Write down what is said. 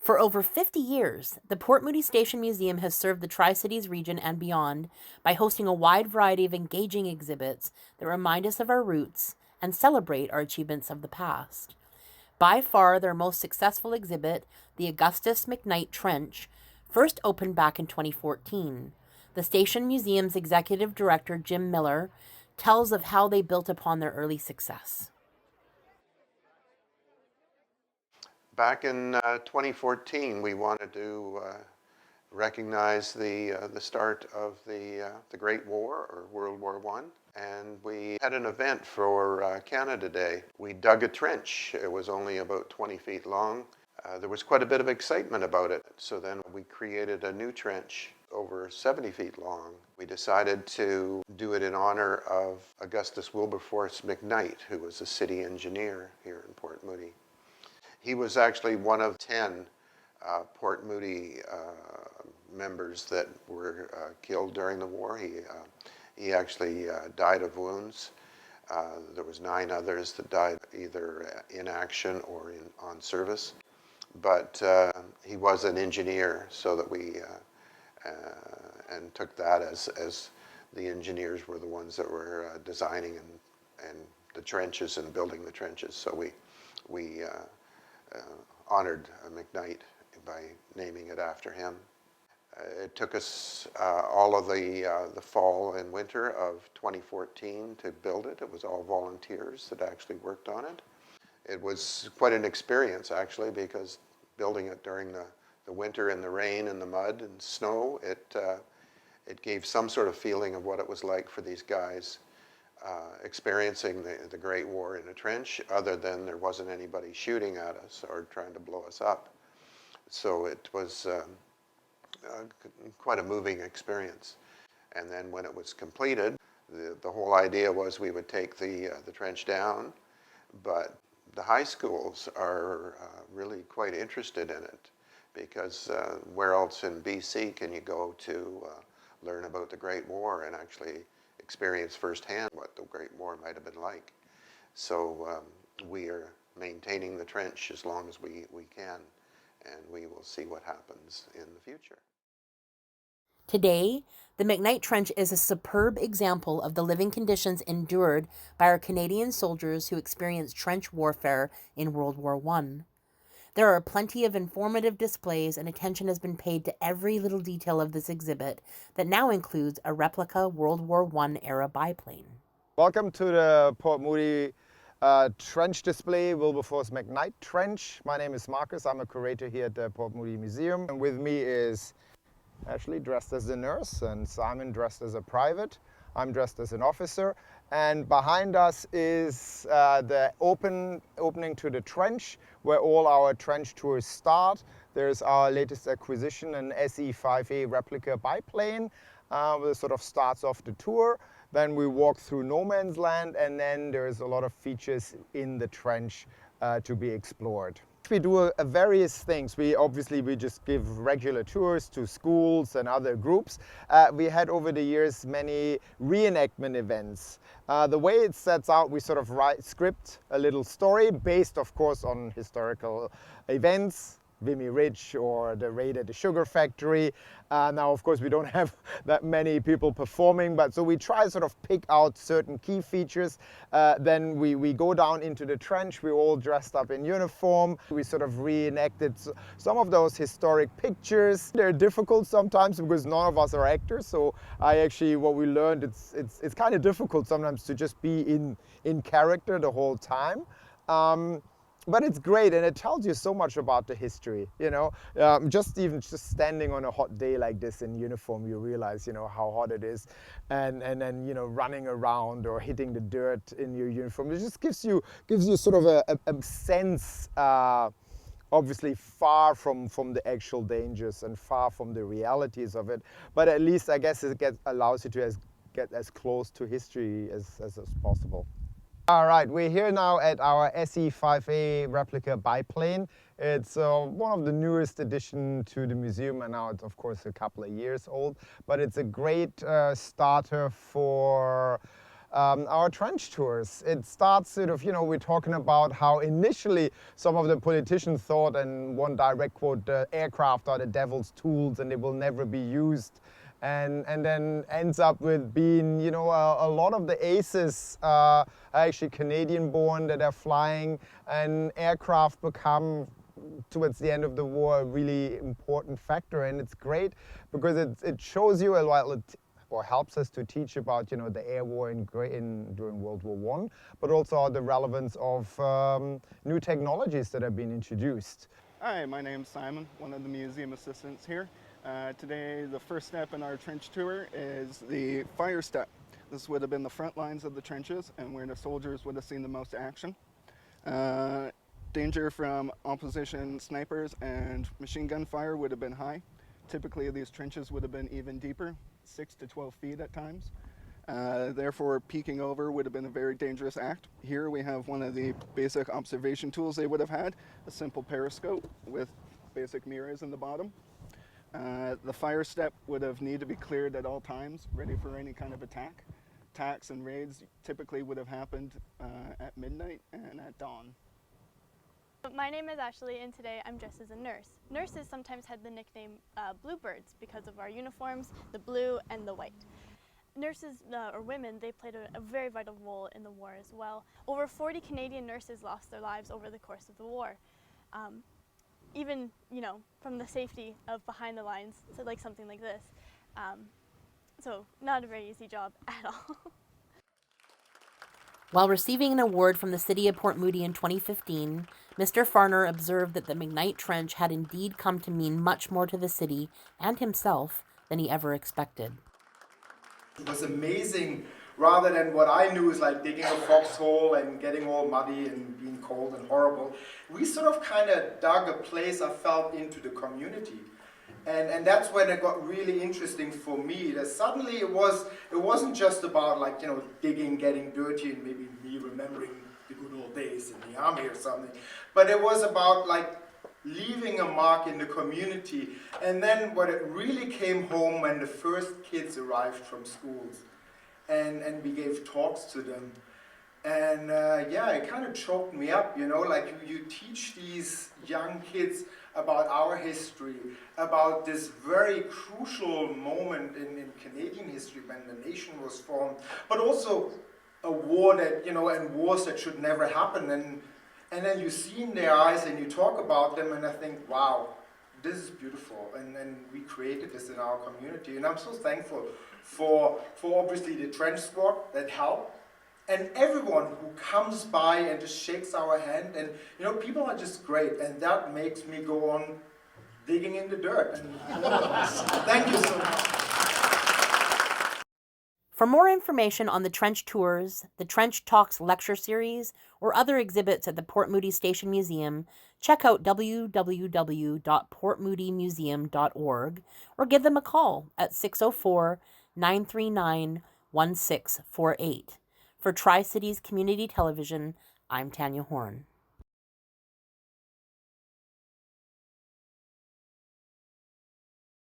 For over 50 years, the Port Moody Station Museum has served the Tri-Cities region and beyond by hosting a wide variety of engaging exhibits that remind us of our roots and celebrate our achievements of the past. By far their most successful exhibit, the Augustus McKnight Trench, first opened back in 2014. The Station Museum's executive director, Jim Miller, tells of how they built upon their early success. Back in 2014, we wanted to recognize the start of the Great War, or World War I, and we had an event for Canada Day. We dug a trench. It was only about 20 feet long. There was quite a bit of excitement about it, so then we created a new trench over 70 feet long. We decided to do it in honor of Augustus Wilberforce McKnight, who was a city engineer here in Port Moody. He was actually one of 10 Port Moody members that were killed during the war. He actually died of wounds. There was 9 others that died either in action or on service. But he was an engineer, so that we and took that as the engineers were the ones that were designing and the trenches and building the trenches. So we honored McKnight by naming it after him. It took us all of the fall and winter of 2014 to build it. It was all volunteers that actually worked on it. It was quite an experience, actually, because building it during the winter in the rain and the mud and snow, it gave some sort of feeling of what it was like for these guys experiencing the Great War in a trench, other than there wasn't anybody shooting at us or trying to blow us up. So it was quite a moving experience. And then when it was completed, the whole idea was we would take the trench down, but the high schools are really quite interested in it, because where else in BC can you go to learn about the Great War and actually experience firsthand what the Great War might have been like? So we are maintaining the trench as long as we can, and we will see what happens in the future. Today, the McKnight Trench is a superb example of the living conditions endured by our Canadian soldiers who experienced trench warfare in World War I. There are plenty of informative displays, and attention has been paid to every little detail of this exhibit that now includes a replica World War I era biplane. Welcome to the Port Moody trench display, Wilberforce McKnight Trench. My name is Marcus. I'm a curator here at the Port Moody Museum. And with me is Ashley, dressed as a nurse, and Simon, dressed as a private. I'm dressed as an officer. And behind us is the opening to the trench, where all our trench tours start. There's our latest acquisition, an SE-5A replica biplane, that sort of starts off the tour. Then we walk through no man's land, and then there's a lot of features in the trench to be explored. We do various things. We just give regular tours to schools and other groups. We had over the years many reenactment events. The way it sets out, we sort of script a little story based, of course, on historical events, Vimy Ridge or the raid at the sugar factory. Now, of course, we don't have that many people performing, but so we try to sort of pick out certain key features. Then we go down into the trench. We're all dressed up in uniform. We sort of reenacted some of those historic pictures. They're difficult sometimes because none of us are actors. So what we learned, it's kind of difficult sometimes to just be in character the whole time. But it's great, and it tells you so much about the history, you know. Just standing on a hot day like this in uniform, you realize, you know, how hot it is, and then, you know, running around or hitting the dirt in your uniform. It just gives you sort of a sense, obviously far from the actual dangers and far from the realities of it. But at least I guess it allows you to get as close to history as possible. All right, we're here now at our SE-5A replica biplane. It's one of the newest addition to the museum, and now it's of course a couple of years old, but it's a great starter for our trench tours. It starts sort of, we're talking about how initially some of the politicians thought, and one direct quote, the aircraft are the devil's tools and they will never be used. And then ends up with being, a lot of the aces are actually Canadian born that are flying, and aircraft become, towards the end of the war, a really important factor. And it's great because it shows you a lot, or helps us to teach about, the air war during World War I, but also the relevance of new technologies that have been introduced. Hi, my name's Simon, one of the museum assistants here. Today, the first step in our trench tour is the fire step. This would have been the front lines of the trenches and where the soldiers would have seen the most action. Danger from opposition snipers and machine gun fire would have been high. Typically, these trenches would have been even deeper, 6 to 12 feet at times. Therefore, peeking over would have been a very dangerous act. Here we have one of the basic observation tools they would have had, a simple periscope with basic mirrors in the bottom. The fire step would have needed to be cleared at all times, ready for any kind of attack. Attacks and raids typically would have happened at midnight and at dawn. My name is Ashley, and today I'm dressed as a nurse. Nurses sometimes had the nickname bluebirds because of our uniforms, the blue and the white. Nurses, or women, they played a very vital role in the war as well. Over 40 Canadian nurses lost their lives over the course of the war. Even, from the safety of behind the lines, so like something like this. So not a very easy job at all. While receiving an award from the city of Port Moody in 2015, Mr. Farner observed that the McKnight Trench had indeed come to mean much more to the city and himself than he ever expected. It was amazing, rather than what I knew is like digging a foxhole and getting all muddy and being cold and horrible. We sort of kind of dug a place, I felt, into the community. And that's when it got really interesting for me, that suddenly it wasn't just about like, digging, getting dirty, and maybe me remembering the good old days in the army or something. But it was about like leaving a mark in the community. And then when it really came home, when the first kids arrived from schools and we gave talks to them. And it kind of choked me up, like you teach these young kids about our history, about this very crucial moment in Canadian history when the nation was formed, but also a war that, and wars that should never happen. And then you see in their eyes and you talk about them, and I think, wow, this is beautiful. And we created this in our community. And I'm so thankful for obviously the trench squad that helped, and everyone who comes by and just shakes our hand. And people are just great, and that makes me go on digging in the dirt. And thank you so much. For more information on the Trench Tours, the Trench Talks lecture series, or other exhibits at the Port Moody Station Museum, check out www.portmoodymuseum.org or give them a call at 604-939-1648. For Tri-Cities Community Television, I'm Tanya Horn.